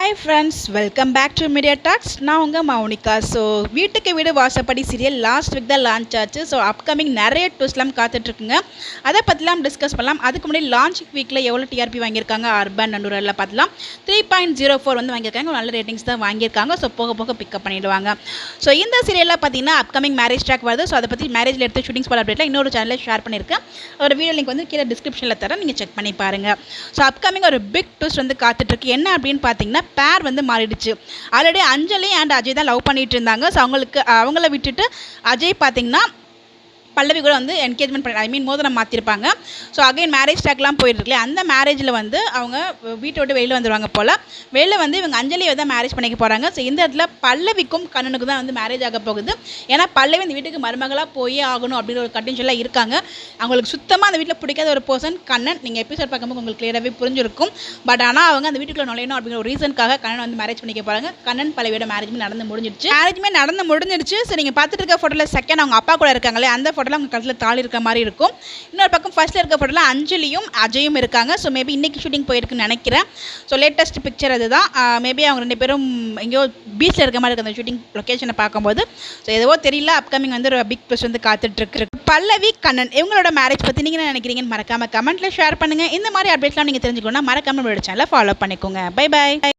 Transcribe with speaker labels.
Speaker 1: Hi friends, welcome back to media talks. நான் உங்கள் மௌனிகா. ஸோ வீட்டுக்கு வீடு வாசப்படி சீரியல் லாஸ்ட் வீக் தான் லான்ச் ஆச்சு. ஸோ அப்கமிங் நிறைய ட்விஸ்ட்லாம் காத்துட்ருக்குங்க. அதை பற்றிலாம் டிஸ்கஸ் பண்ணலாம். அதுக்கு முன்னாடி லான்ச் வீக்கில் எவ்வளோ டிஆர்பி வாங்கியிருக்காங்க அர்பன் அண்ட் ரூரலில் பார்த்துலாம். 3.04 வந்து வாங்கியிருக்காங்க. நல்ல ரேட்டிங்ஸ் தான் வாங்கியிருக்காங்க. ஸோ போக போக பிக்கப் பண்ணிவிடுவாங்க. ஸோ இந்த சீரியலில் பார்த்தீங்கன்னா அப்கமிங் மேரேஜ் ட்ராக் வருது. ஸோ அதை பற்றி மேரேஜில் எடுத்து ஷூட்டிங் ஸ்பாட் அப்டேட்டில் இன்னொரு சேனலில் ஷேர் பண்ணியிருக்கேன். ஒரு வீடியோ லிங்க் வந்து கீழே டிஸ்கிரிப்ஷனில் தரேன், நீங்கள் செக் பண்ணி பாருங்கள். ஸோ அப்கமிங் ஒரு பிக் ட்விஸ்ட் வந்து காத்துட்ருக்கு. என்ன அப்படின்னு பார்த்தீங்கன்னா பேர் வந்து மாறிடுச்சு. ஆல்ரெடி அஞ்சலி அண்ட் அஜய் தான் லவ் பண்ணிட்டு இருந்தாங்க. ஸோ அவங்கள விட்டுட்டு அஜய் பார்த்தீங்கன்னா பல்லவி கூட வந்து என்கேஜ்மெண்ட் பண்ணி மோதிரம் மாற்றிருப்பாங்க. ஸோ அகைன் மேரேஜ் ட்ராக்லாம் போயிட்டுருக்கல. அந்த மேரேஜில் வந்து அவங்க வீட்டை விட்டு வெளியில் வந்துடுவாங்க போல். வெளியில் வந்து இவங்க அஞ்சலியை தான் மேரேஜ் பண்ணிக்க போகிறாங்க. ஸோ இந்த இடத்துல பல்லவிக்கும் கண்ணனுக்கு தான் வந்து மேரேஜ் ஆக போகுது. ஏன்னா பல்லவி இந்த வீட்டுக்கு மருமகளாக போயே ஆகணும் அப்படின்ற ஒரு கண்டிஷன்லாம் இருக்காங்க. அவங்களுக்கு சுத்தமாக அந்த வீட்டில் பிடிக்காத ஒரு பர்சன் கண்ணன். நீங்கள் எபிசோட் பார்க்கும்போது உங்களுக்கு கிளியராகவே புரிஞ்சிருக்கும். பட் ஆனால் அவங்க அந்த வீட்டுக்குள்ள நுழையணும் அப்படிங்கிற ஒரு ரீசனுக்காக கண்ணன் வந்து மேரேஜ் பண்ணிக்க போகிறாங்க. கண்ணன் பல்லவியோட மேரேஜ்மே நடந்து முடிஞ்சிடுச்சு. ஸோ நீங்கள் பார்த்துட்டு இருக்க ஃபோட்டோவில் செகண்ட் அவங்க அப்பா கூட இருக்காங்களே, அந்த ஃபோட்டோவில் அவங்க கழுத்தில் தாலி இருக்க மாதிரி இருக்கும். இன்னொரு பக்கம் ஃபர்ஸ்ட்டில் இருக்க ஃபோட்டோவில் அஞ்சலியும் அஜயும் இருக்காங்க. ஸோ மேபி இன்றைக்கி ஷூட்டிங் போயிருக்குன்னு நினைக்கிறேன். ஸோ லேட்டஸ்ட் பிக்சர் அதுதான். மேபி அவங்க ரெண்டு பேரும் எங்கேயோ பீச்சில் இருக்க மாதிரி இருக்குது அந்த ஷூட்டிங் லொக்கேஷனை பார்க்கும்போது. ஸோ எதுவோ தெரியல. அப்கமிங் வந்து ஒரு பிக் ட்விஸ்ட் வந்து காத்துட்ருக்கு. பல்லவி கண்ணன் இவங்களோட மேரேஜ் பற்றி நீங்கள் என்ன நினைக்கிறீங்கன்னு மறக்காமல் கமெண்ட்டில் ஷேர் பண்ணுங்கள். இந்த மாதிரி அப்டேட்லாம் நீங்கள் தெரிஞ்சுக்கணும்னா மறக்காமல் நம்மளோட சேனலை ஃபாலோ பண்ணிக்கோங்க. Bye by.